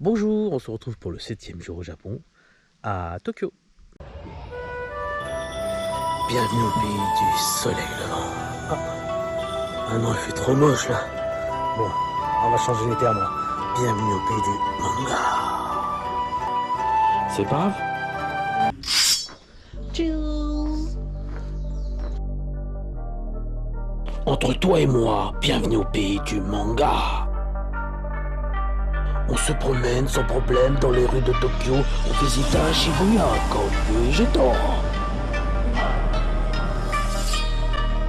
Bonjour, on se retrouve pour le 7e jour au Japon, à Tokyo. Bienvenue au pays du soleil levant. Ah non, il fait trop moche là. Bon, on va changer les termes là. Bienvenue au pays du manga. C'est pas grave. Tchou. Entre toi et moi, bienvenue au pays du manga. On se promène sans problème dans les rues de Tokyo. On visite un Shibuya, Kampyo et Geto.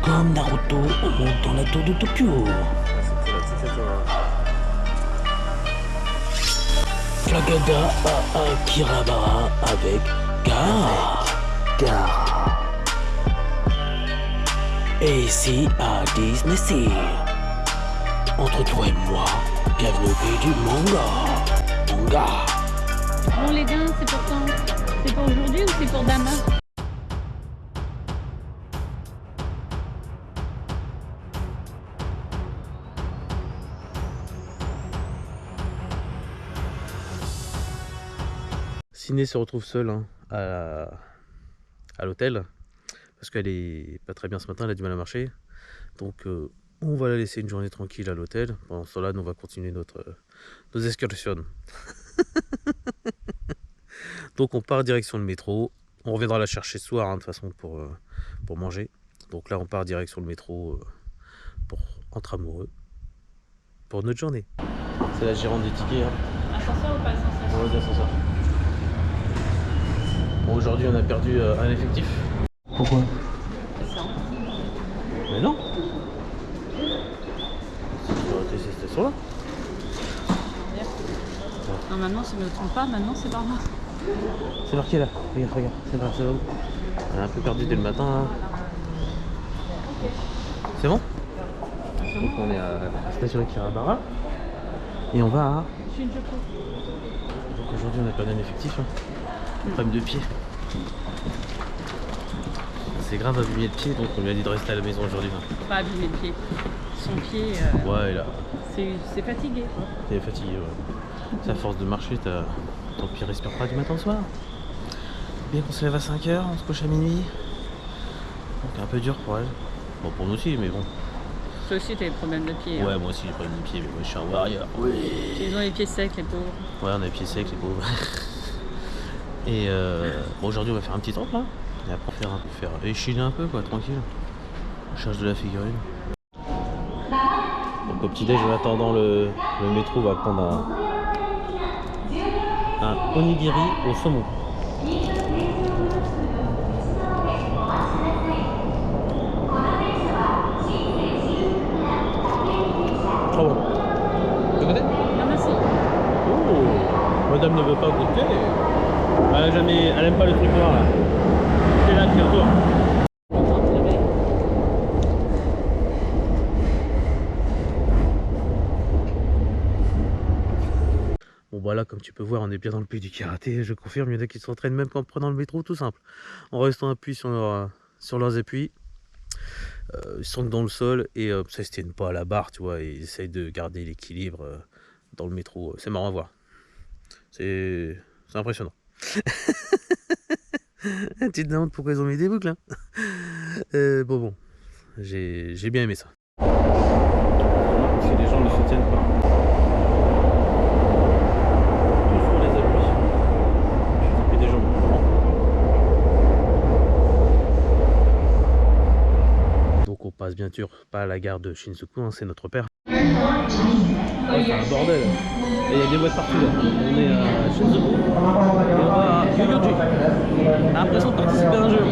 Comme Naruto, on monte dans la tour de Tokyo. Flagada à Akihabara avec Gaara. Et ici à Disney Sea. Entre toi et moi, bienvenue au pays du manga. Bon, les gains, c'est pour quand? C'est pour aujourd'hui ou c'est pour demain? Ciné se retrouve seule à l'hôtel parce qu'elle est pas très bien ce matin, elle a du mal à marcher. Donc on va la laisser une journée tranquille à l'hôtel. Pendant ce temps-là, nous on va continuer nos excursions. Donc on part direction le métro. On reviendra la chercher ce soir de toute façon pour manger. Donc là on part direction le métro entre amoureux pour notre journée. C'est la gérante des tickets. Ascenseur ou pas ascenseur? Ouais, ascenseur. Bon, aujourd'hui on a perdu un effectif. Pourquoi? Mais non. C'est cette station-là. Non, maintenant, si je ne me trompe pas, maintenant c'est par là. C'est marqué là. Regarde, c'est là, où? On a un peu perdu dès le matin là. C'est bon? Donc on est à la station Akihabara et on va à... Donc aujourd'hui on a perdu un effectif. Problème de pied. C'est grave abîmé de pied, donc on lui a dit de rester à la maison aujourd'hui. Pas abîmer le pied. Son pied, ouais, là. C'est fatigué. T'es fatigué, ouais. C'est à force de marcher, ton pied respire pas du matin au soir. Bien qu'on se lève à 5h, on se couche à minuit. Donc un peu dur pour elle. Bon, pour nous aussi, mais bon. Toi aussi, t'as des problèmes de pied. Ouais, hein. moi aussi j'ai problème de pied, mais moi je suis un warrior. Oui. Ils ont les pieds secs, les pauvres. Ouais, on a les pieds secs, les pauvres. Et bon, aujourd'hui on va faire un petit temps là. Et après on va faire échiner un peu, quoi, tranquille. On cherche de la figurine. Donc au petit-déj, en attendant le métro, on va prendre un onigiri au saumon. Très bon. Tu connais? Non, merci. Oh, madame ne veut pas goûter. Elle aime pas le truc noir là. C'est là qui retourne. Bon bah là, comme tu peux voir, on est bien dans le pays du karaté. Je confirme, il y en a qui s'entraînent même qu'en prenant le métro, tout simple. En restant appuyé sur leurs appuis. Ils sont dans le sol et ça se tiennent pas à la barre, tu vois. Ils essayent de garder l'équilibre dans le métro. C'est marrant à voir. C'est impressionnant. Tu te demandes pourquoi ils ont mis des boucles, hein. Bon, j'ai bien aimé ça. Si les gens ne se tiennent pas, toujours les appuis. Et des gens. Donc on passe bien sûr pas à la gare de Shinjuku, hein, c'est notre père. Ouais, c'est un bordel. Et il y a des boîtes partout là. On est à Shinjuku et on va à Yoyoji. T'as l'impression de participer à un jeu.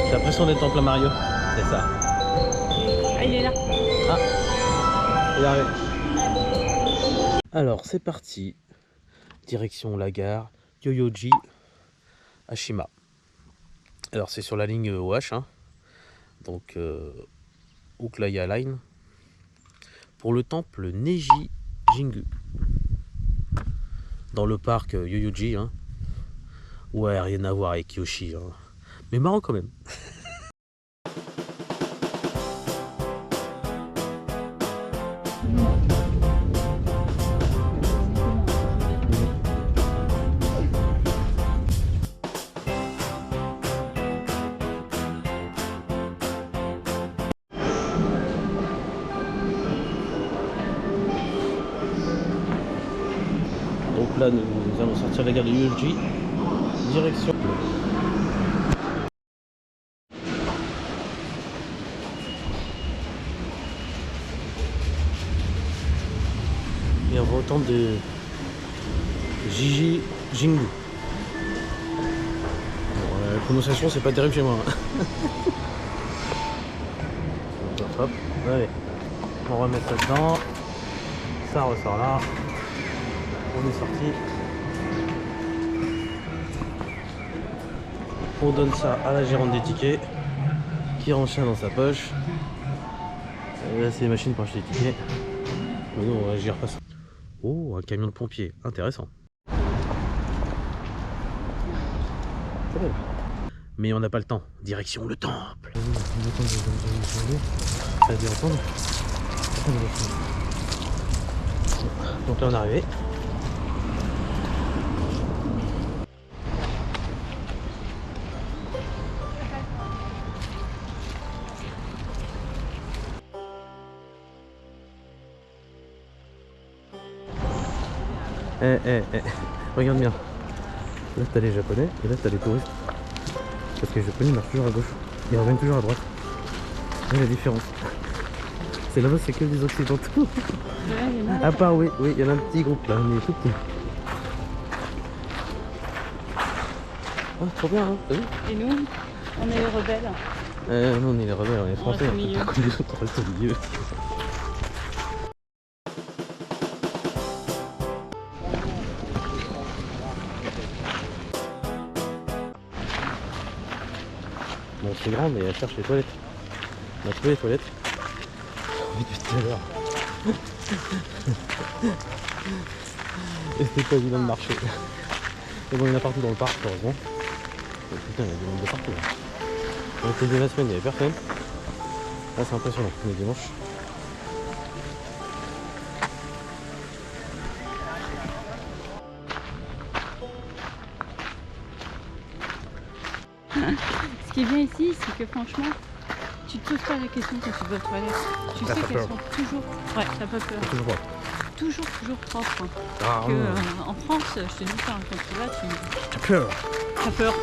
J'ai l'impression d'être en plein Mario. C'est ça. Ah, il est là. Ah, il est arrivé. Alors c'est parti. Direction la gare Yoyoji Ashima. Alors c'est sur la ligne OH, hein. Donc Uklaya Line, pour le temple Neji Jingu, dans le parc Yoyoji, hein. Ouais, rien à voir avec Yoshi, hein. Mais marrant quand même. là nous allons sortir de la gare de Yoji, direction. Et on va au temple de Jiji Jingu. Bon, la prononciation c'est pas terrible chez moi. Hop, allez, on remet ça dedans, ça ressort là, on est sorti. On donne ça à la gérante des tickets qui range ça dans sa poche. Et là c'est les machines pour acheter les tickets. Mais nous on gère pas ça. Oh, un camion de pompiers, intéressant. Mais on n'a pas le temps. Direction le temple. Ça a dû entendre. Donc là on est arrivé. Regarde bien. Là t'as les japonais et là t'as les touristes. Parce que les japonais marchent toujours à gauche. Ils reviennent toujours à droite. C'est la différence. C'est là-bas c'est que des occidentaux. À part oui, il y en a un petit groupe là, mais tout petit. Ah, trop bien hein, t'as vu? Et nous, on est les rebelles. Non, on est les rebelles, on est français, On reste au pas comme les autres, on reste au milieu. Bon, c'est grand, mais elle cherche les toilettes. On a trouvé les toilettes. Depuis tout à l'heure. Et c'était pas évident de marcher. Mais bon, il y en a partout dans le parc, heureusement. Oh, putain, il y a du monde de partout là. Donc le début de la semaine, il n'y avait personne. Là, c'est impressionnant, on est dimanche. Ce qui est bien ici, c'est que franchement, tu te poses pas la question quand tu vas aux toilettes. Tu sais qu'elles sont toujours... Ouais, t'as pas peur. Toujours pas. Toujours propres. Ah, En France, je te dis ça, quand tu vas, t'as peur. T'as peur.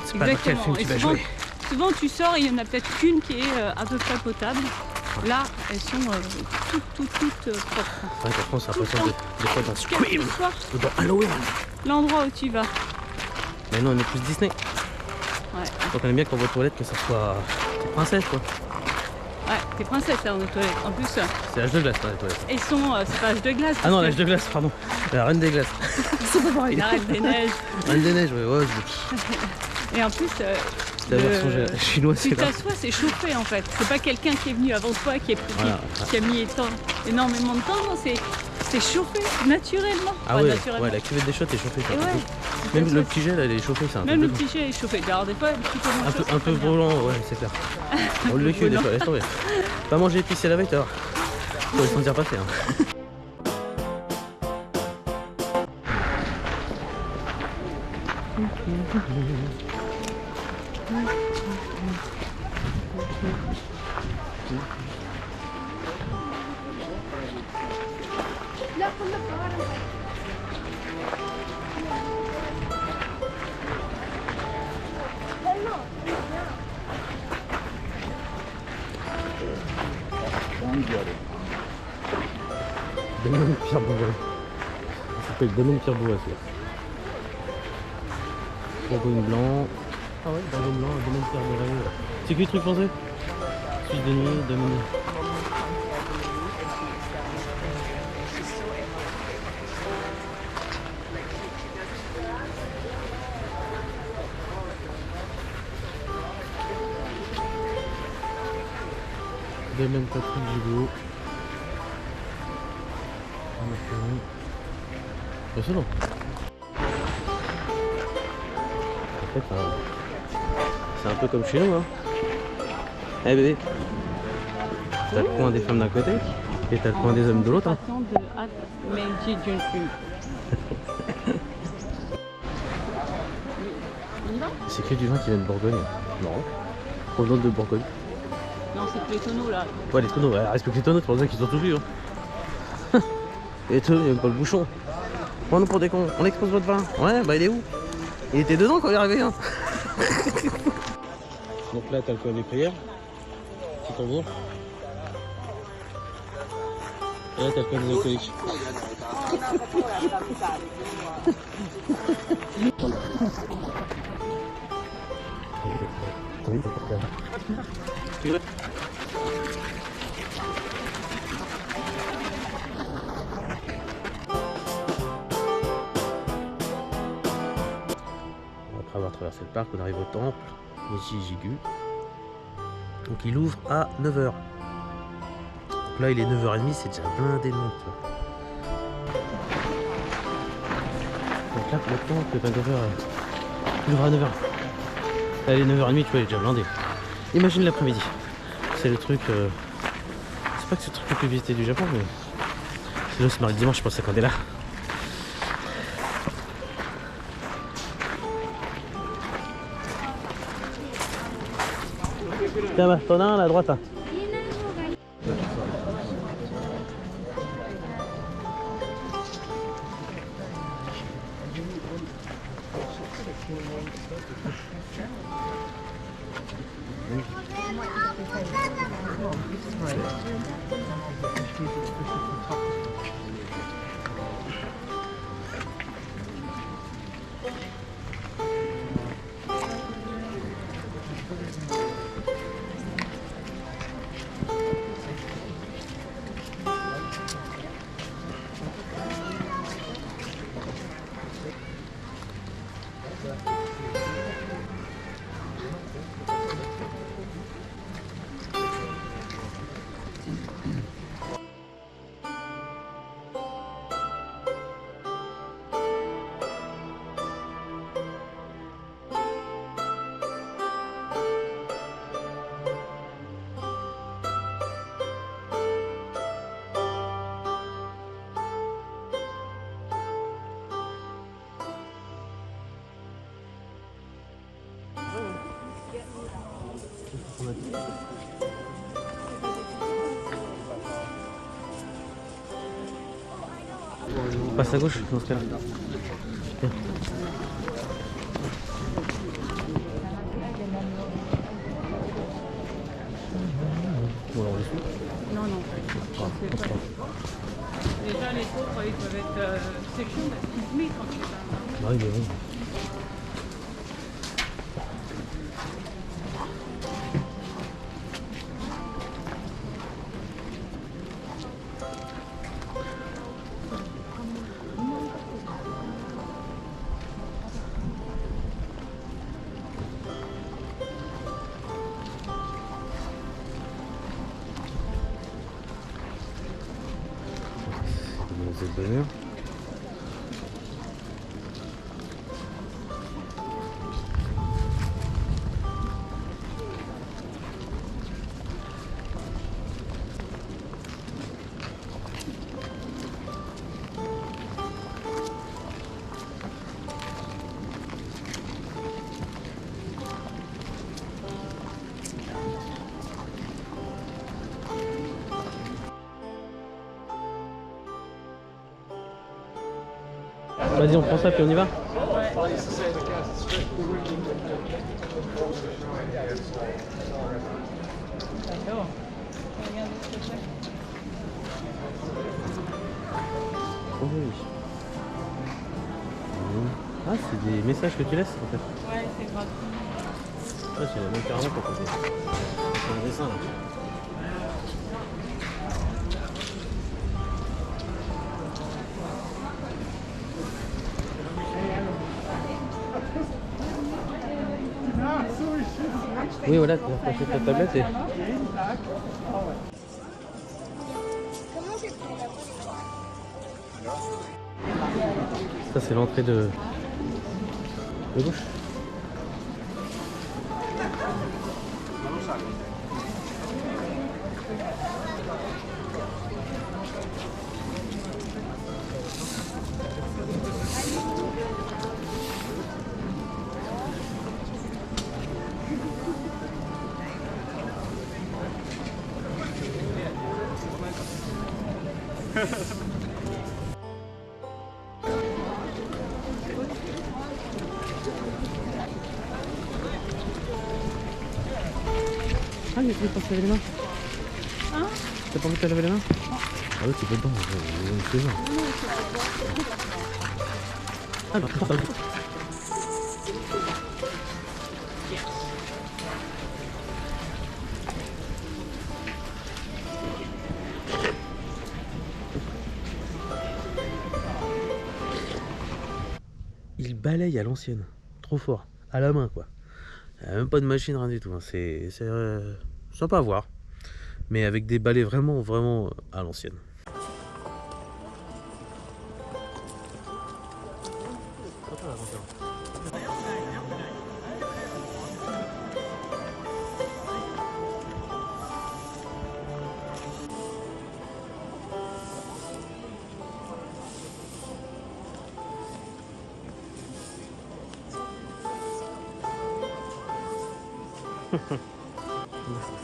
C'est pas dans quel film tu vas jouer. Souvent tu sors et il y en a peut-être qu'une qui est à peu près potable. Là, elles sont toutes propres. C'est vrai qu'en France, c'est l'impression des fois dans Scream ou dans Halloween. L'endroit où tu vas. Mais non, on est plus Disney. Ouais. Donc on aime bien qu'on va aux toilettes que ça soit princesse quoi. Ouais, t'es princesse là, aux toilettes. En plus, c'est l'âge de glace là, les toilettes. Elles sont, c'est pas l'âge de glace. Ah non, l'âge de glace, pardon. La reine des glaces. C'est pas pareil. La reine des neiges. Reine des neiges, ouais. Et en plus, c'est la version chinoise. Tu t'assois, c'est chauffé en fait. C'est pas quelqu'un qui est venu avant toi qui a mis énormément de temps. C'est chauffé naturellement. Ah ouais, naturellement. Ouais, la cuvette des shots est chauffée. Ça, ouais. Même le petit gel, elle est chauffée. Même le petit gel est chauffé. Alors des fois, un peu brûlant, ouais, c'est clair. On le cul des fois, laisse tomber. Pas manger épicé la veille, tu vois. Faut le sentir passer. Hein. Domaine Pierre Bourret. Ça s'appelle Domaine Pierre Bourret. Bourgogne blanc. Ah ouais, Bourgogne blanc, Domaine Pierre Bourret. C'est que les trucs français. Suisse de nuit, Domaine. Domaine Patrick Gibault. Impressionnant. En fait, c'est un peu comme chez nous. Hein. Eh bébé, t'as le coin des femmes d'un côté et t'as le coin des hommes de l'autre. Hein. C'est que du vin qui vient de Bourgogne. Non. Provenant de Bourgogne. Non, c'est les tonneaux là. Ouais, les tonneaux, ouais, respecte les tonneaux, c'est pour ça qu'ils ont tout vu. Hein. Et les tonneaux, il n'y a même pas le bouchon. Prends-nous pour des cons, on expose votre vin. Ouais, bah il est où? Il était dedans quand il est arrivé, hein. Donc là, t'as le coin des prières, petit tambour. Et là, t'as le coin des alcooliques. Après avoir traversé le parc, on arrive au temple, Meiji-Jigu. Donc il ouvre à 9h. Donc là il est 9h30, c'est déjà blindé de monde. Tu vois. Donc là pour le temple, le 9h, il ouvre à 9h. Là il est 9h30, tu vois, il est déjà blindé. Imagine l'après-midi. C'est le truc... C'est pas que c'est le truc le plus visité du Japon, mais... C'est le mardi dimanche, je pense, à Candela. Tiens, bah, t'en as un à la droite là. On passe à gauche dans ce cas-là. Bien. Bon, alors, on les suit. Non, non. Je sais pas. Déjà, les pauvres, ils peuvent être séchés parce qu'ils se mettent quand c'est ça. Bah oui, mais bon. C'est de bonheur. Vas-y, on prend ça puis on y va. Oh oui. Ah, c'est des messages que tu laisses en fait. Ouais, c'est gratuit. Ah, c'est même carrément proposé. C'est un dessin là. Oui, voilà, tu vas passer ta tablette et... Ça, c'est l'entrée de gauche. Ah, il faut pas se laver les mains. Hein? T'as pas envie de te laver les mains? Ah oui, tu peux dedans, c'est ça. Ah non, pas du tout. Il balaye à l'ancienne, trop fort, à la main quoi. Il n'y a même pas de machine, rien du tout. Hein. C'est sympa à voir, mais avec des balais vraiment à l'ancienne.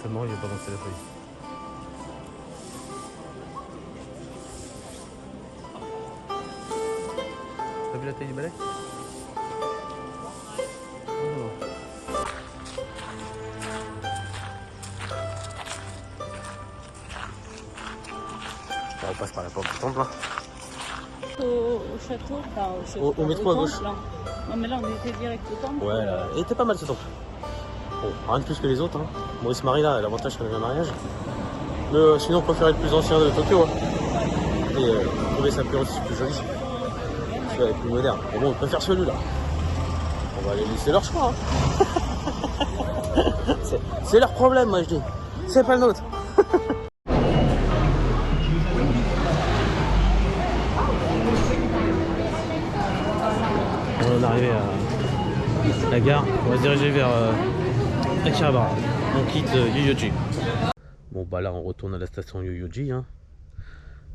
Ça mort, il va pas lancer la feuille. T'as vu la taille du balai? On passe par la porte du temple là. Au château, enfin au métro à gauche. Temple, hein. Non mais là on était direct au temple. Ouais, là, il était pas mal ce temple. Bon, rien de plus que les autres. Hein. Maurice Marie là, l'avantage qu'on avait un mariage. Mais sinon on préférait le plus ancien de Tokyo. Hein. Et on trouvait ça plus joli. Celui-là est plus moderne. Mais bon, on préfère celui-là. On va les laisser leur choix. Hein. C'est leur problème, moi je dis. C'est pas le nôtre. On est arrivé à la gare. On va se diriger vers Akihabara. On quitte Yoyogi. Bon bah là on retourne à la station Yoyogi hein,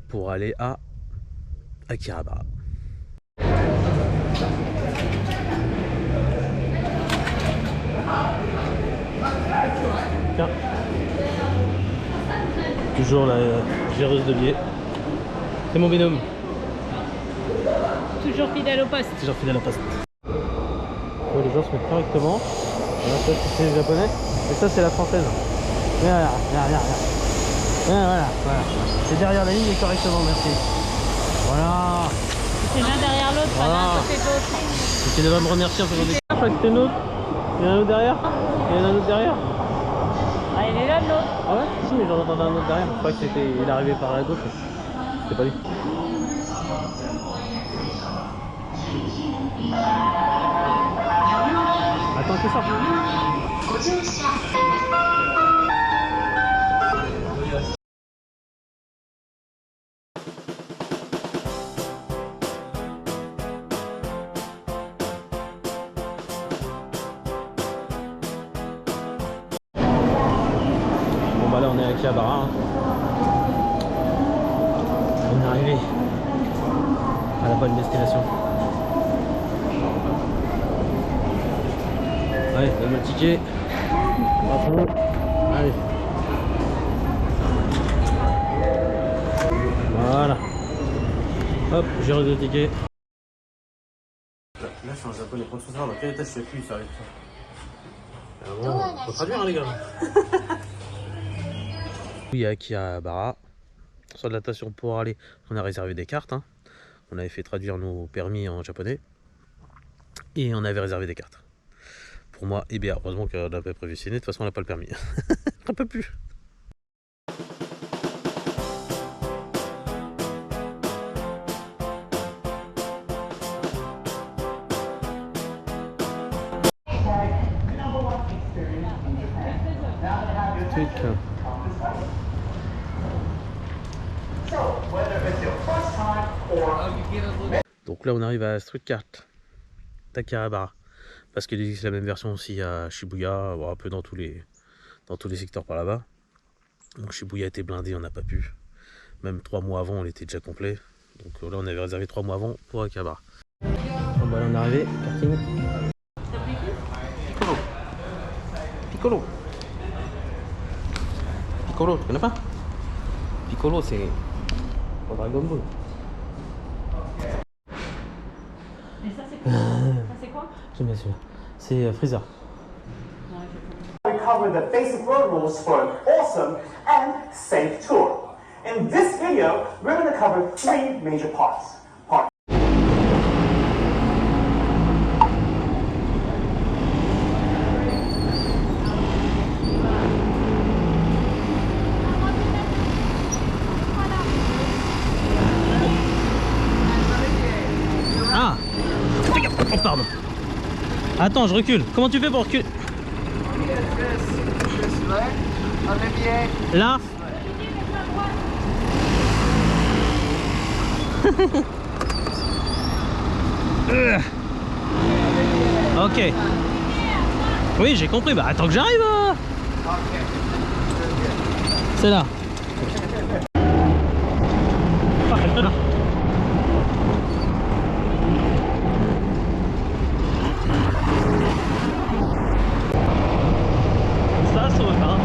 pour aller à Akihabara. Tiens. Toujours la géreuse de billets. C'est mon binôme. Toujours fidèle au poste. Toujours fidèle au poste. Ouais, les gens se mettent correctement. Voilà, ça c'est le japonais. Et ça c'est la française. Voilà. C'est derrière la ligne et correctement, merci. Voilà. C'est l'un derrière l'autre, pas l'un à côté de l'autre. Et tu devrais me remercier en faisant des... Je crois que c'était une autre. Il y en a un autre derrière. Il y en a un autre derrière. Ah, il est là l'autre. Ah ouais? Si, mais j'en entendais un autre derrière. Je crois que c'était... Il est arrivé par la gauche. C'était pas lui. Attends, c'est ça. Bon bah là on est à Akihabara. Hein. On est arrivé à la bonne destination. Allez, donne-moi le ticket. Allez. Voilà. Hop, j'ai reçu le ticket. Là, je suis en japonais. Pour savoir dans quel état je suis appuyé, ça arrive ça. Bon, faut traduire, hein, les gars. Oui, à Akihabara. Sur de la station pour aller. On a réservé des cartes. Hein. On avait fait traduire nos permis en japonais. Et on avait réservé des cartes. Pour moi, et bien, heureusement qu'on avait prévu ciné. De toute façon, on n'a pas le permis. Un peu plus. Donc là on arrive à Streetcart Akihabara parce qu'il existe la même version aussi à Shibuya, un peu dans tous les secteurs par là-bas. Donc Shibuya était blindé, on n'a pas pu. Même 3 mois avant on était déjà complet. Donc là on avait réservé 3 mois avant pour Akihabara. Bon bah là on est arrivé, karting. Piccolo. Piccolo, tu connais pas? Piccolo c'est pour Dragon Ball. Et ça c'est quoi? Ça c'est quoi? J'aime bien celui-là. C'est Freezer. Ouais, cover the basic road rules for an awesome and safe tour. In this video, we're going to cover 3 major parts. Part Ah! Oh, pardon. Attends, je recule. Comment tu fais pour reculer? Là? Ok. Oui, j'ai compris. Bah attends que j'arrive. C'est là. Ça sauve, hein.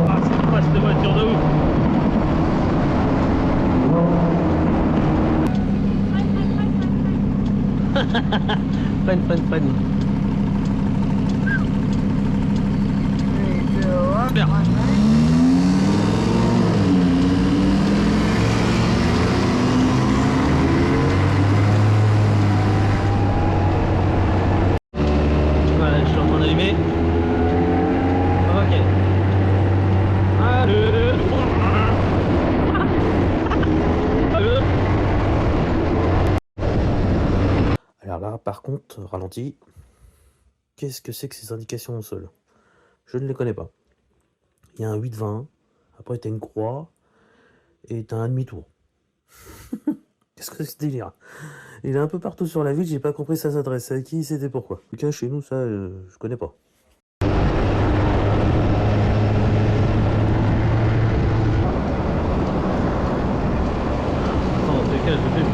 Ah, c'est pas cette voiture de ouf. Freine. Bien. Voilà, je suis en train d'allumer. Ok. Alors là, par contre, ralenti. Qu'est-ce que c'est que ces indications au sol? Je ne les connais pas. Il y a un 8-20, après t'as une croix, et t'as un demi-tour. Qu'est-ce que c'est que ce délire? Il est un peu partout sur la ville, j'ai pas compris ça s'adresse à qui, c'était pourquoi. En tout cas, chez nous, ça, je connais pas. Attends, c'est quel, je fais.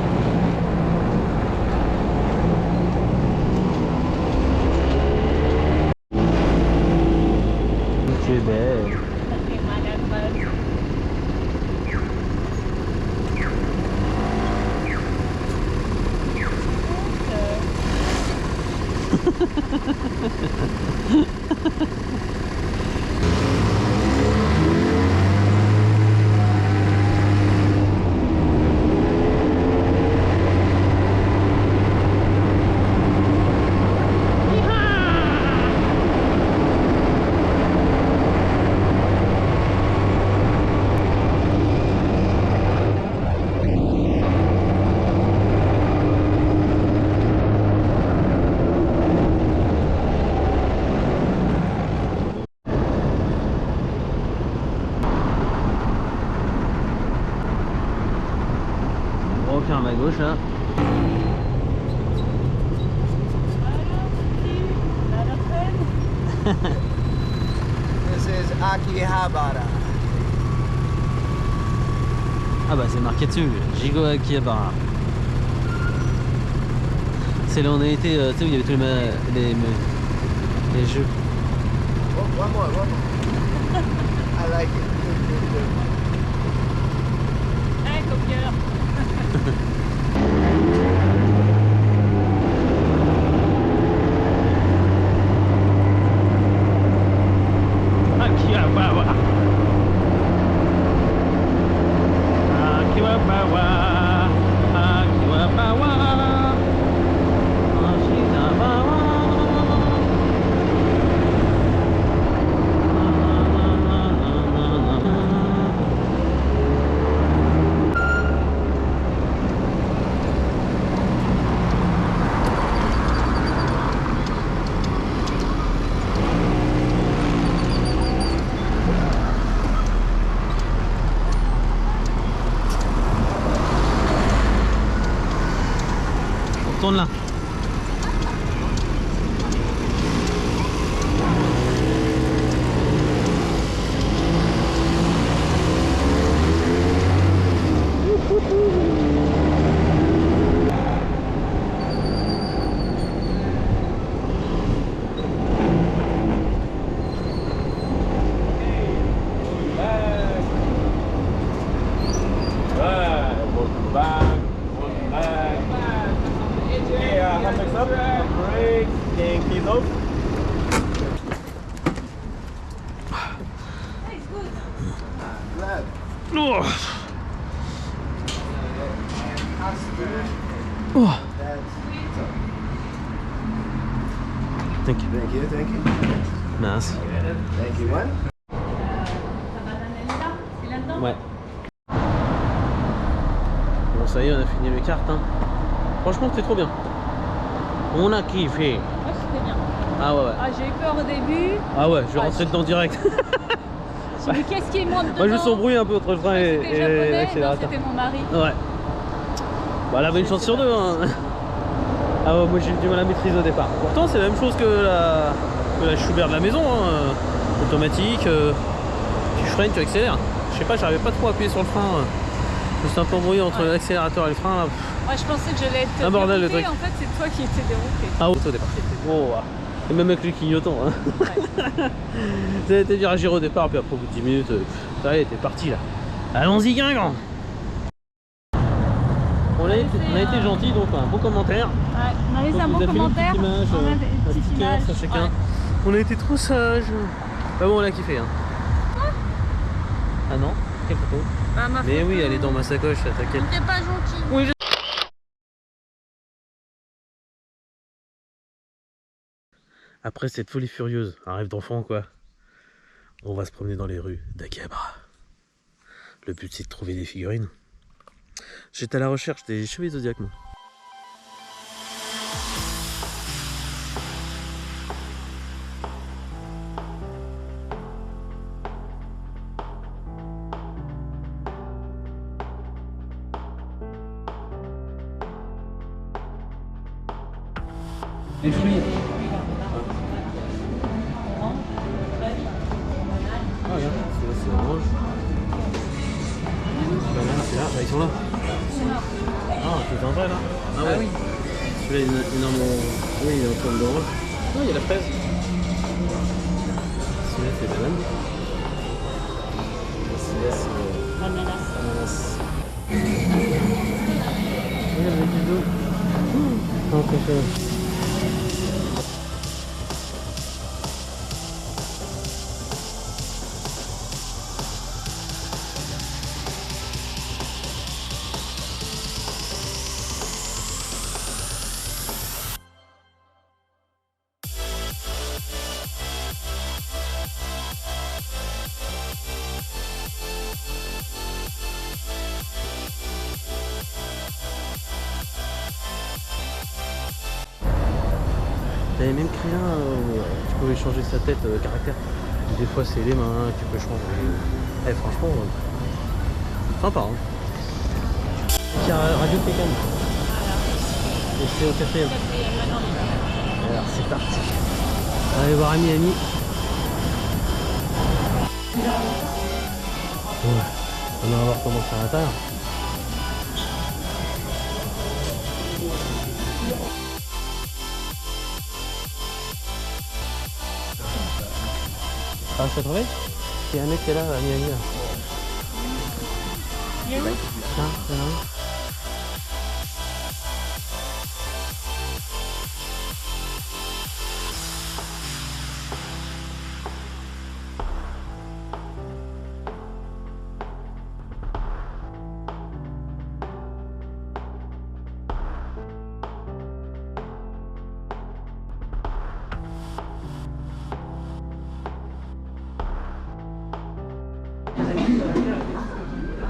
Tu es belle. On referme à gauche là. This is Akihabara. Ah bah c'est marqué dessus, Jigo Akihabara. C'est là où on a été, tu sais où il y avait tous les jeux. Oh, one more. I like it. Good. Hey, copieur. Akihabara. Tourne là. Welcome back. Oh. Oh. Thank you. Thank you, thank you. Mince. Thank you, one. C'est là-dedans. Ouais. Bon, ça y est, on a fini les cartes. Hein. Franchement, c'était trop bien. On a kiffé. Ouais, c'était bien. Ah ouais, ouais. Ah, j'ai eu peur au début. Ah ouais, je vais rentrer dedans direct. J'ai dit qu'est-ce qui monte dedans. Moi, je s'embrouille un peu entre le frein et C'était japonais, non, l'accélérateur. c'était mon mari. Ouais. Bah, elle avait une chance sur deux. Hein. Ah ouais, moi j'ai eu du mal à maîtriser au départ. Pourtant, c'est la même chose que la Schubert de la maison. Hein. Automatique. Tu freines, tu accélères. Je sais pas, j'arrivais pas trop à appuyer sur le frein. Je me suis un peu embrouillé entre l'accélérateur et le frein. Là. Moi, je pensais que j'allais être Un bordel, le déroutée. truc. En fait, c'est toi qui étais dérouté. Ah ouais, au départ. Oh, ouais. Et même avec le clignotant. Hein. Ouais. Ça a été dur à gérer au départ, puis après au bout de 10 minutes, ça y est, t'es parti là. Allons-y, Guingamp. On a été gentils, donc un beau commentaire. Ouais, on a laissé un Donc, bon vous avez fait commentaire. une petite image, On a un des petites petit cœur, images. ça chacun. Ouais. On a été trop sages. Bah bon, on a kiffé. Hein. Ah non, quelle photo? Bah, ma Mais photo, oui, elle est dans ma sacoche, là, t'inquiète. T'es pas gentil. Oui, Après cette folie furieuse, un rêve d'enfant quoi, on va se promener dans les rues d'Akihabara. Le but c'est de trouver des figurines. J'étais à la recherche des chevaliers Zodiac moi. Les fruits. Ah regarde, celui-là c'est orange. Banane c'est là, bah, ils sont là. Ah, c'est un vrai là. Ah ouais. Oui. Celui-là il est en oui, il est en forme d'orange. Ah, il y a la fraise. Celui-là c'est banane. Celui-là c'est ananas. Regarde le petit dos. Oh, préféré. T'avais même créé un où tu pouvais changer sa tête caractère. Des fois c'est les mains, tu peux changer. Eh franchement, sympa hein. Il y a Radio Tekken. Et c'est au quatrième. Alors c'est parti. On va aller voir Ami. Ouais. On va voir comment c'est à l'intérieur. Ah, je te trouvé? Il y a un mec qui est là, Ami là. Il est où? Ah, c'est là.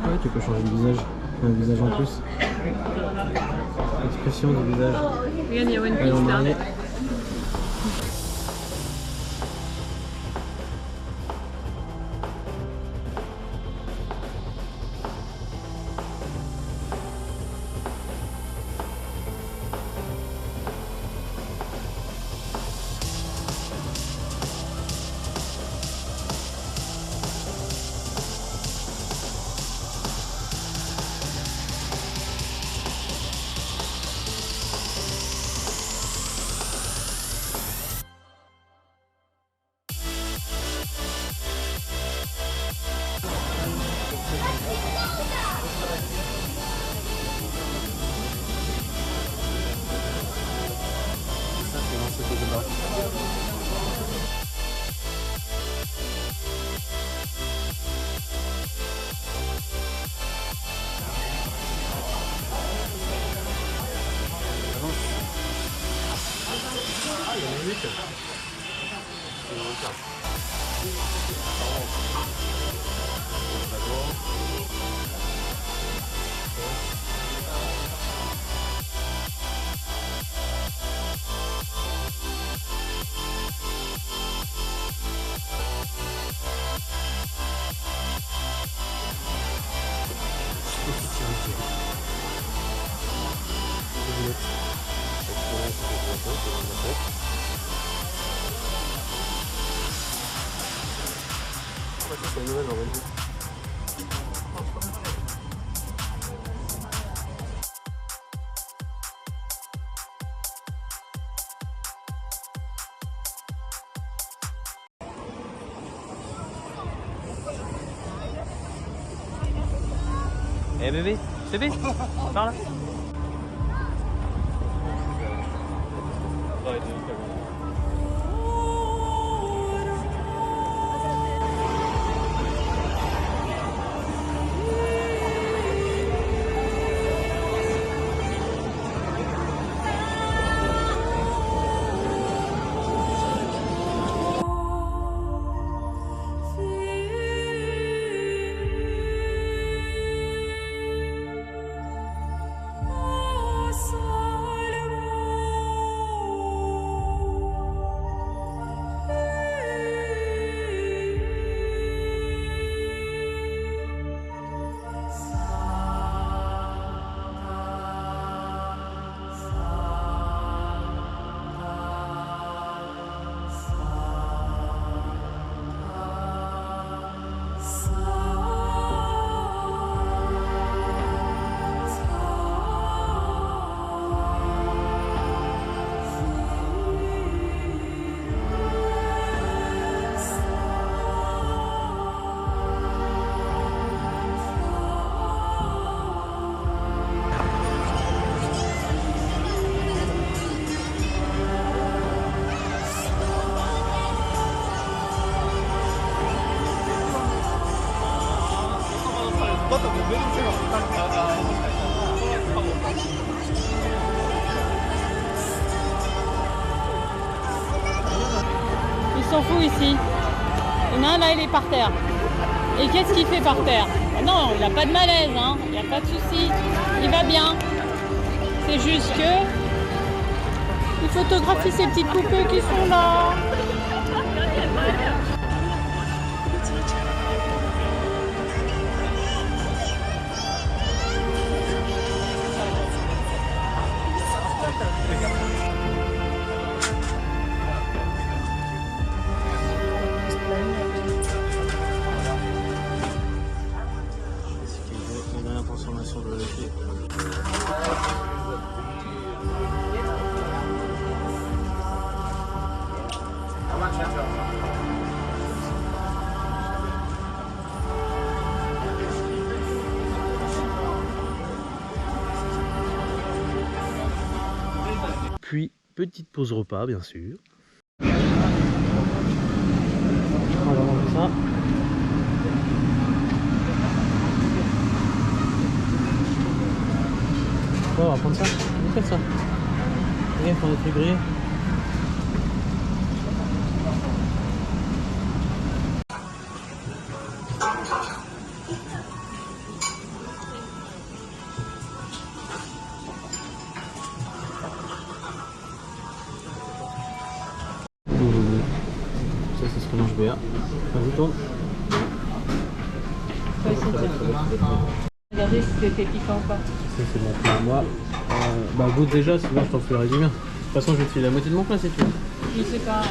Ouais, tu peux changer de visage. Un visage en plus. L'expression du visage. Regarde, il y a One Allez, on Piece va là. aller. c'est une nouvelle dans Eh bébé, bébé, par là. Il s'en fout ici. Il y en a un là, il est par terre. Et qu'est-ce qu'il fait par terre? Non, il n'a pas de malaise, hein. Il n'y a pas de souci. Il va bien. C'est juste que il photographie ces petites poupées qui sont là. La dernière transformation de l'effet. Puis, petite pause repas, bien sûr. On va manger ça. On va prendre ça. On fait ça. Regarde, on a fait griller. Ça, c'est ce que mange Béa. Vas-y, tourne. Regardez si c'était piquant ou pas. Ça, c'est bon pour moi. Bah, goûte déjà, sinon je t'en ferai du bien. De toute façon, je vais te filer la moitié de mon plat si tu veux. Je sais pas.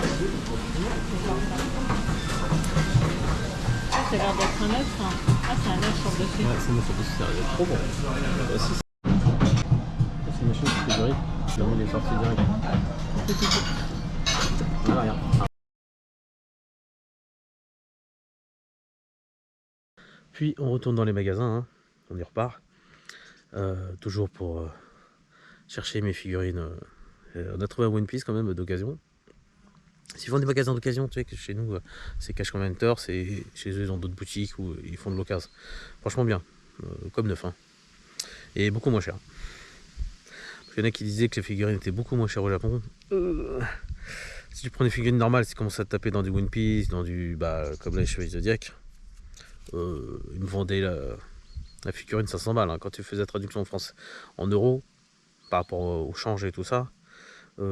Ah, ça a l'air d'être un œuf. Hein. Ah, c'est un œuf sur le dessus. Ouais, c'est moi, ça peut se servir. Trop bon. Ça, c'est une machine qui fait du riz. Le monde est sorti direct. Voilà, regarde. Puis on retourne dans les magasins, hein. On y repart. Toujours pour chercher mes figurines. On a trouvé un One Piece quand même d'occasion. S'ils font des magasins d'occasion, tu sais que chez nous c'est Cash Converter, c'est chez eux ils ont d'autres boutiques où ils font de l'occasion. Franchement bien, comme neuf, hein. Et beaucoup moins cher. Il y en a qui disaient que les figurines étaient beaucoup moins chères au Japon. Si tu prends des figurines normales, si tu commences à te taper dans du One Piece, dans du comme les Chevaliers Zodiac, ils me vendaient la figurine 500 balles, hein. Quand tu faisais la traduction en France en euros par rapport au change et tout ça,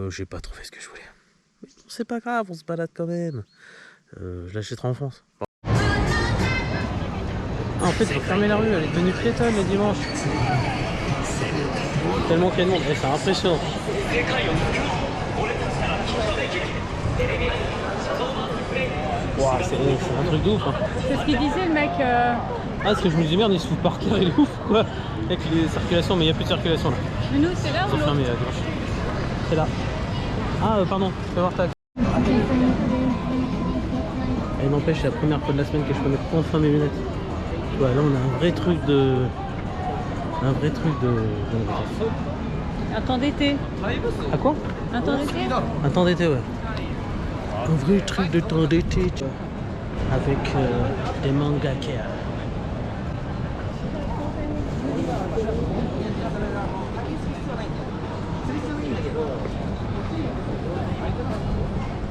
j'ai pas trouvé ce que je voulais. Mais bon, c'est pas grave, on se balade quand même. Je l'achèterai en France. Ah, en fait, ils ont fermé la rue, elle est devenue piétonne le dimanche. Tellement qu'il y a de monde, c'est impressionnant. Wow, c'est un truc de ouf. Hein. C'est ce qu'il disait le mec. Ah, parce que je me disais merde, il se fout par cœur, il est ouf quoi. Avec les circulations, mais il n'y a plus de circulation là. Mais nous, c'est là ou Ils sont l'autre? fermés à gauche. C'est là. Ah, pardon, fais voir ta. Et n'empêche, c'est la première fois de la semaine que je peux mettre enfin mes lunettes. Tu vois, là on a un vrai truc de. Un vrai truc de. Un temps d'été. À quoi? Un temps d'été? Un temps d'été, ouais. Un vrai truc de temps d'été, tu vois. Avec des mangakas.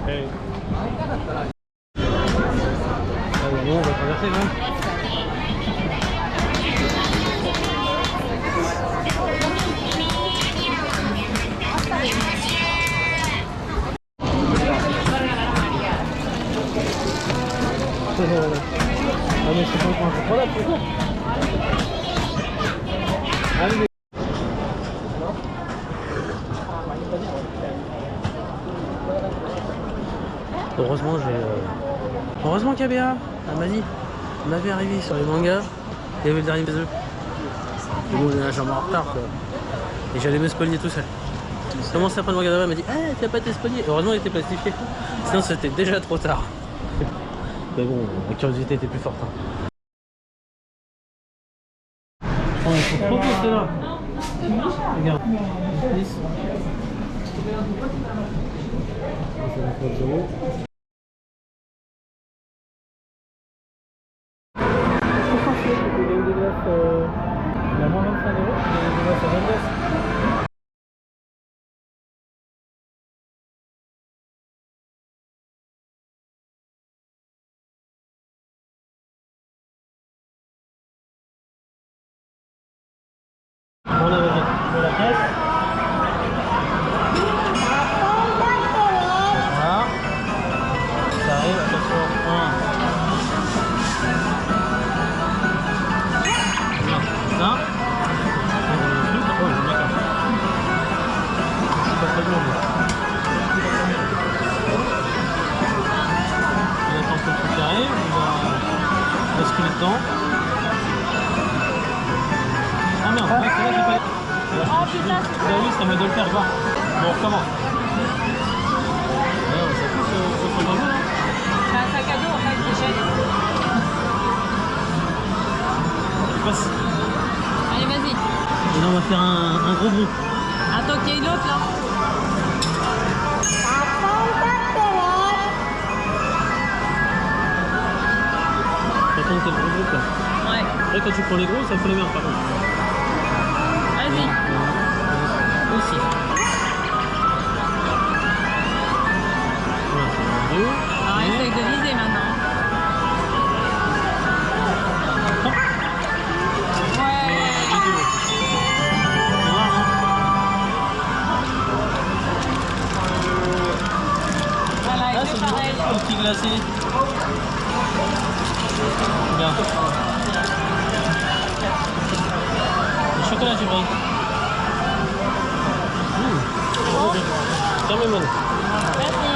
Hey. Ah bon, on va traverser quand même. Ah mais c'est pas encore incontrôlable, c'est bon. Allez. Heureusement heureusement qu'Abéa, elle m'a dit, on avait arrivé sur les mangas, il y avait le dernier des œufs. Et bon, on est légèrement en retard quoi. Et j'allais me spoiler tout seul. J'ai commencé après le manga d'avant, elle m'a dit, ah tu vas pas été spoilé. Heureusement il était plastifié, sinon c'était déjà trop tard. Mais bon, la curiosité était plus forte. Hein. Oh, ils sont trop beaux ceux-là. Regarde. 10. Il y a eu des glaces il y a moins 25 €, il y a eu des glaces à 22. On a besoin de la caisse. Voilà. Ça arrive, attention. 1. Ça. C'est pas très bon. On attend que le truc arrive. On va basculer dedans. Ah merde, ouais, c'est là que j'ai pas. Oh putain! Vous avez vu, ça m'a de le faire, voir. Bon, on recommence. Ouais, ça pousse sur le bambou là. C'est un sac à dos en fait qui jette. Je passe. Allez, vas-y. Et là, on va faire un gros bond. Attends qu'il y ait l'autre là. T'attends qu'il y ait le gros groupe là. Ouais. Après, quand tu prends les gros, ça fait les merdes par contre. Vas-y. Aussi. Voilà, c'est bon. Alors essaye de viser maintenant. Ouais. Voilà, Ah, il c'est fait pareil. le petit glacé. Regarde. Le chocolat, j'ai pris. Fermez moi. Merci.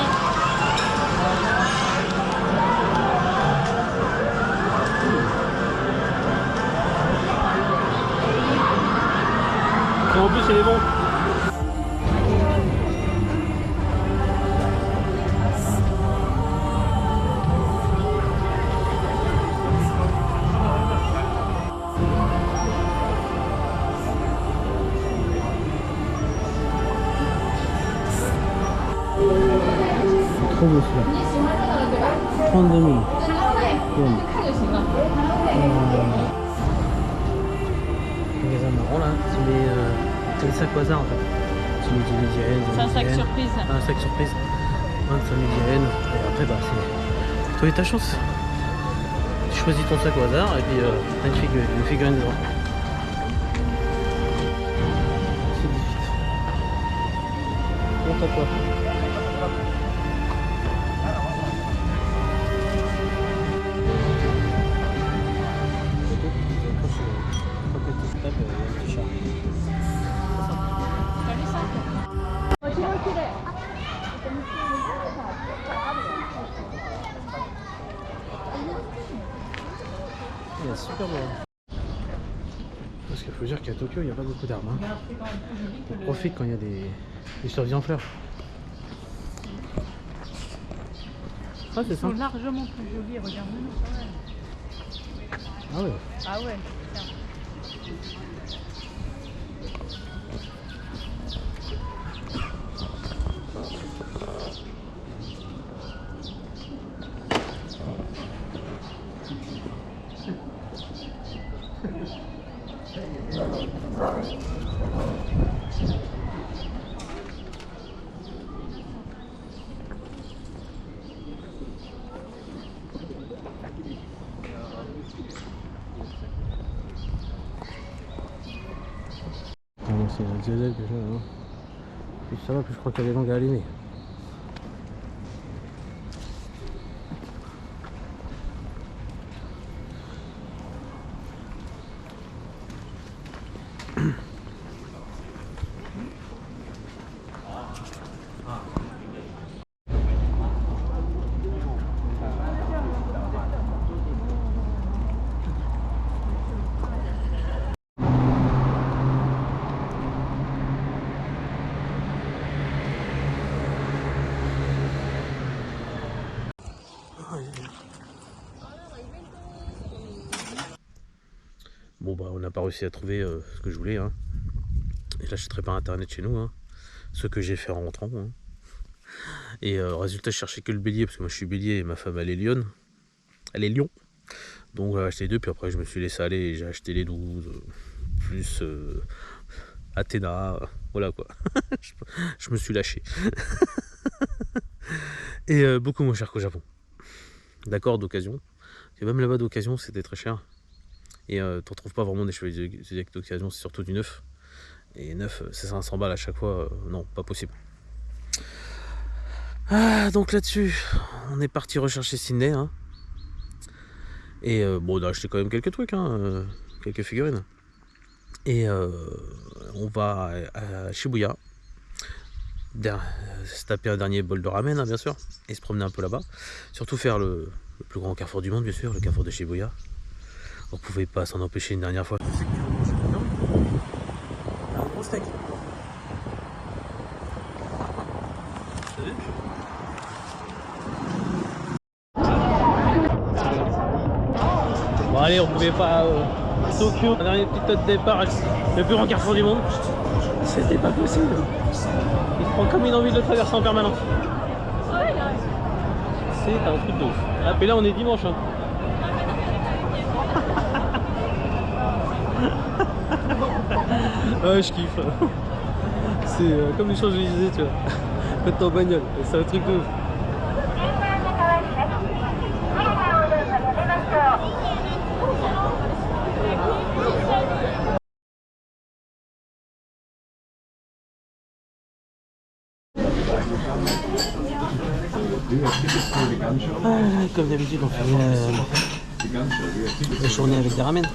Et en plus, il est bon. Trop beau celui-là. 32 000. Bon. Magasin marrant là, c'est les sacs au hasard en fait. Tu mets 10 000 yens. C'est un sac surprise. Un sac surprise. 25 000 yens. Et après, bah, c'est. Toi et ta chance. Tu choisis ton sac au hasard et puis t'as une figurine dedans. C'est 18. Monte à toi. Il est super beau. Parce qu'il faut dire qu'à Tokyo, il n'y a pas beaucoup d'arbres. Hein. On profite quand il y a des cerisiers en fleurs. Ah, c'est ça. Ils sont largement plus jolis, regarde-nous quand même. Ah ouais. Ah ouais, tiens. C'est un diesel déjà. Hein. Plus ça va, plus je crois qu'elle est longue à allumer. Bon bah on n'a pas réussi à trouver ce que je voulais. Hein. Et j'achèterai pas internet chez nous. Hein. Ce que j'ai fait en rentrant. Hein. Et résultat je cherchais que le bélier parce que moi je suis bélier et ma femme elle est lionne. Elle est lion. Donc j'ai acheté les deux puis après je me suis laissé aller et j'ai acheté les 12 plus Athéna. Voilà quoi. Je me suis lâché. Et beaucoup moins cher qu'au Japon. D'accord, d'occasion. Et même là-bas d'occasion c'était très cher. Et t'en trouves pas vraiment des chevaliers d'occasion, c'est surtout du neuf. Et neuf, c'est 500 balles à chaque fois, non, pas possible. Ah, donc là-dessus, on est parti rechercher Sydney. Hein. Et bon, on a acheté quand même quelques trucs, hein, quelques figurines. Et on va à Shibuya, se taper un dernier bol de ramen, hein, bien sûr, et se promener un peu là-bas. Surtout faire le plus grand carrefour du monde, bien sûr, le carrefour de Shibuya. On pouvait pas s'en empêcher une dernière fois. Un gros steak. Bon allez, on pouvait pas Tokyo, un dernier petit tas de départ, le plus grand carrefour du monde. C'était pas possible. Il se prend comme une envie de le traverser en permanence. C'est un truc de ouf. Ah, puis là on est dimanche. Hein. Ouais, je kiffe. C'est comme les Champs-Élysées, tu vois. Quand t'es en bagnole, c'est un truc de ouf. Comme d'habitude, on fait la journée avec des ramen.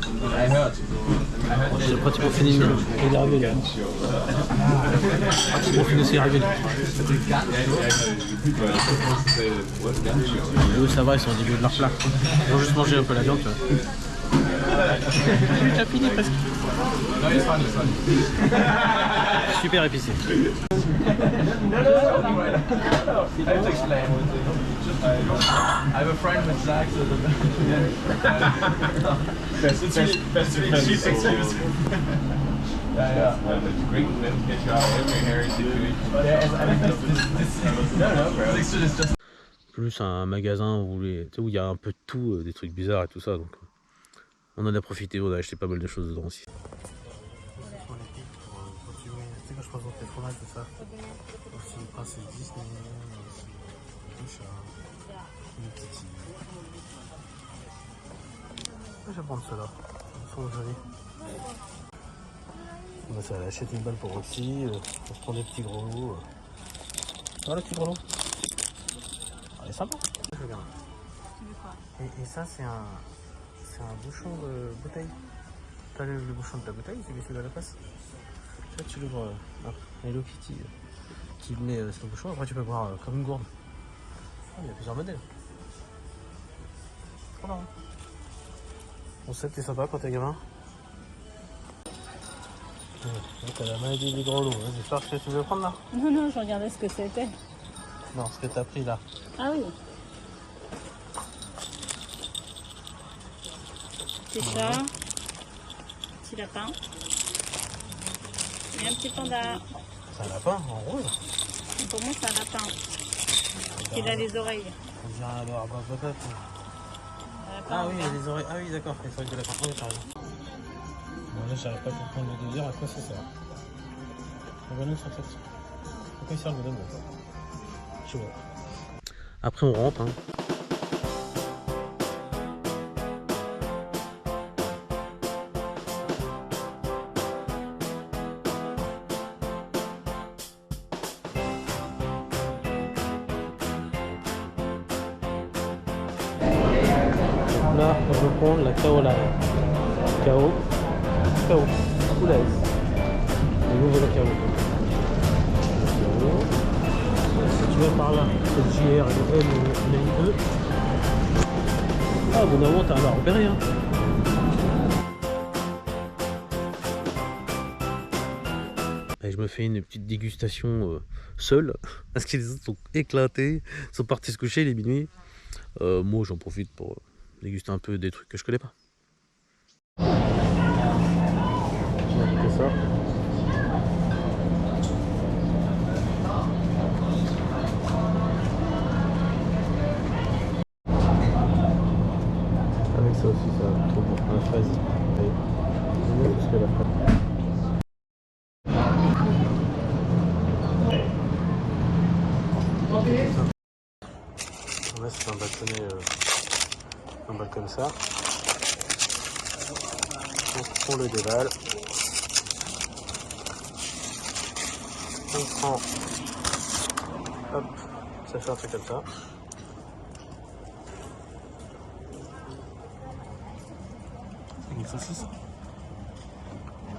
J'ai pratiquement fini les raviolis. Pratiquement fini aussi les raviolis. Eux, ça va, ils sont au début de leur plat. Ils vont juste manger un peu la viande, tu vois. J'ai déjà fini presque. Super épicé. I have a friend with Zach, so she thinks he was. Yeah. Great get you out of every hairy situation. No, Plus un magasin où il y a un peu de tout, des trucs bizarres et tout ça. Donc on en a profité, on a acheté pas mal de choses dedans aussi. Je présente les fromages de ça. Aussi le princesse Disney, aussi le chat, le petit. Je vais prendre ceux-là, ils sont jolis. On va acheter une balle pour Roxy, on se prend des petits gros lots. Voilà le petit gros lot. Il est sympa. Et ça c'est un bouchon de bouteille. T'as le bouchon de ta bouteille, c'est celui-là à la place. Là tu l'ouvres Hello Kitty qui met sur le bouchon, après tu peux boire comme une gourde. Ah, il y a plusieurs modèles. Trop marrant. On sait que t'es sympa quand t'es gamin. T'as la maladie des gros lots. Vas-y, faire ce que tu veux prendre là. Non, non, je regardais ce que c'était. Non, ce que t'as pris là. Ah oui. Petit chat, petit lapin et un petit panda. C'est un lapin en rose. Pour moi, c'est un lapin. Il a les oreilles. On dirait un barbe à patate. Un lapin, Ah oui, il y a hein. les oreilles. Ah oui, d'accord, il faut que de lapin. Oui, t'as raison. Bon, là, j'arrive pas à comprendre le délire. À quoi ça sert? On va nous sur cette. Pourquoi il sert le bonhomme? Je sais pas. Après, on rentre. Hein. Là, je vais prendre la Kaolai. Kao. Oulaïs. Le nouveau Kao. Si tu vas par là, c'est le JR, le M, le E. Ah, bon, avant, t'as un repéré, hein. Et je me fais une petite dégustation seule, parce que les autres sont éclatés, ils sont partis se coucher, il est minuit. Moi, j'en profite pour déguster un peu des trucs que je connais pas. On va goûter ça. Avec ça aussi, ça va trop bon. La fraise. Allez. J'aime bien tout ce que la fraise. Là, c'est un bâtonnet, un bal comme ça. On le dévale. On prend, hop, ça fait un truc comme ça. Une saucisse?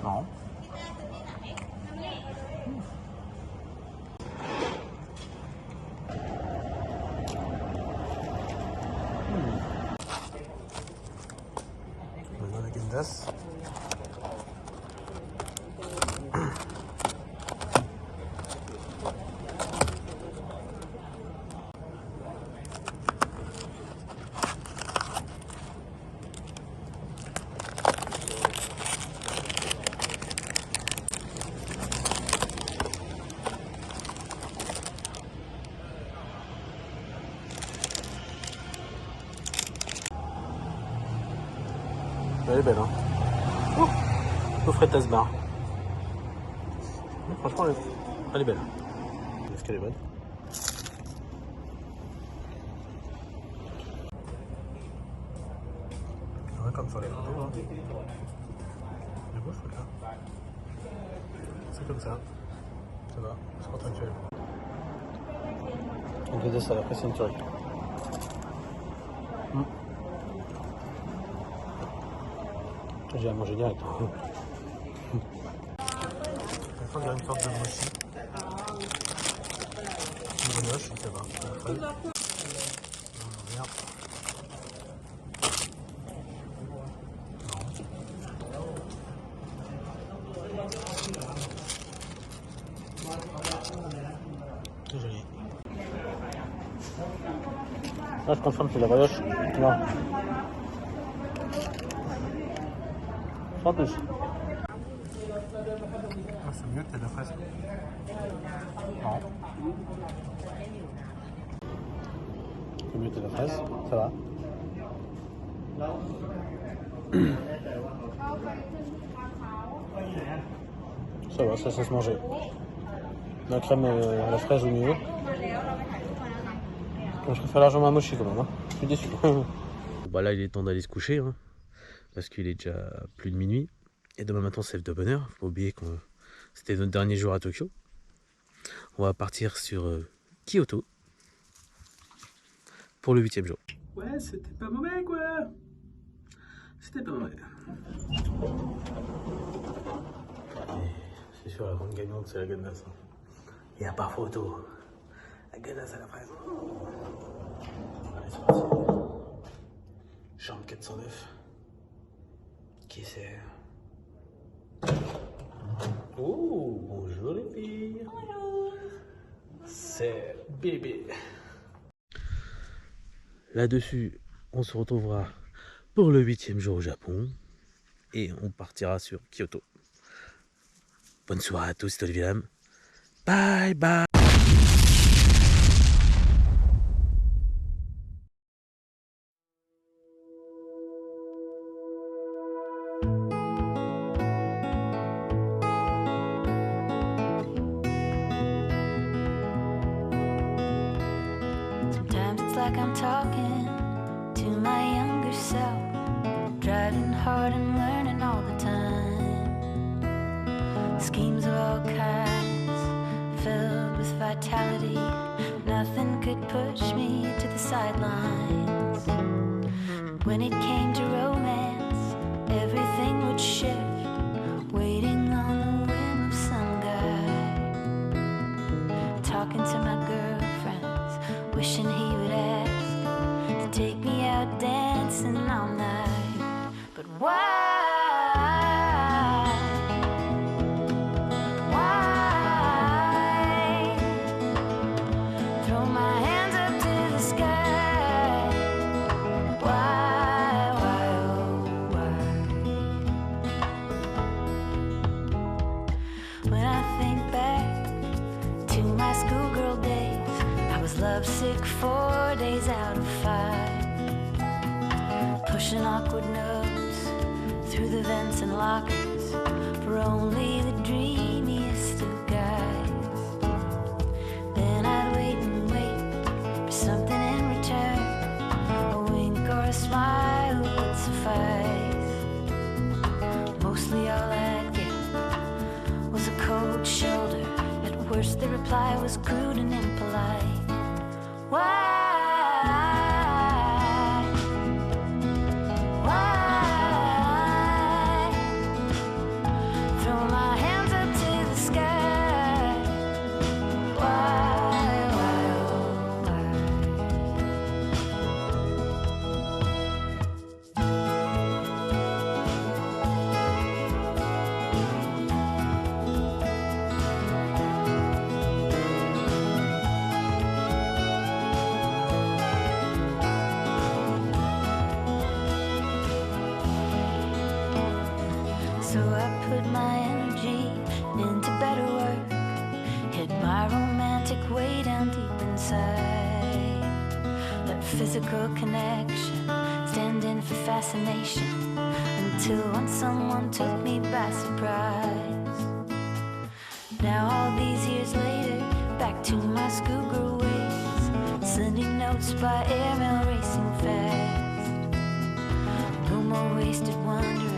Non. Maintenant la gandas. Elle est belle, hein. Au frais bar. Franchement, elle est belle. Est-ce qu'elle est bonne? Ouais, comme ça, les photos, hein. C'est beau ce truc là. C'est comme ça. Ça va, c'est pas tranquille. On fait ça, après c'est une tuerie. J'ai à manger direct. Il y a une sorte de mochi. Une brioche, ça va. C'est joli. Là, je confirme que c'est la brioche. Non. Sans plus. Ah, c'est mieux que de la fraise. Non. C'est mieux que de la fraise. Ça va. Ça va, ça se mangeait. La crème à la fraise au milieu. Donc, je préfère largement un mochi quand même. Hein. Je suis déçu. Bah là, il est temps d'aller se coucher. Hein, parce qu'il est déjà plus de minuit. Et demain matin, on se lève de bonne heure. Faut pas oublier que c'était notre dernier jour à Tokyo. On va partir sur Kyoto pour le 8e jour. Ouais, c'était pas mauvais quoi. C'était pas mauvais. C'est sûr, la grande gagnante, c'est la gandas. Il n'y a pas photo. La gandas à la fraise. Allez, c'est parti. Chambre 409. Qui c'est? Oh, bonjour les filles. Bonjour. C'est bébé. Là-dessus, on se retrouvera pour le 8e jour au Japon et on partira sur Kyoto. Bonne soirée à tous, c'était Olivier Lam. Bye bye. Sometimes it's like I'm talking to my younger self, driving hard and learning all the time. Schemes of all kinds, filled with vitality. Nothing could push me to the sidelines. When it came to romance, everything would shift, waiting on the whim of some guy. Talking to my girlfriends, wishing he would ask to take me out dancing all night. But why? Throw my hands up to the sky. Why, oh, why? When I think back to my schoolgirl days, I was lovesick 4 days out of 5. Pushing awkward notes through the vents and lockers for only the dreamiest of guys. Then I'd wait and wait for something in return. A wink or a smile would suffice. Mostly all I'd get was a cold shoulder. At worst the reply was crude and impolite. Why? Throw my hands up to the sky. Why, oh, why? So I put my energy into better work, hid my romantic way down deep inside. Let physical connection stand in for fascination, until once someone took me by surprise. Now all these years later, back to my schoolgirl ways, sending notes by airmail racing fast. No more wasted wonder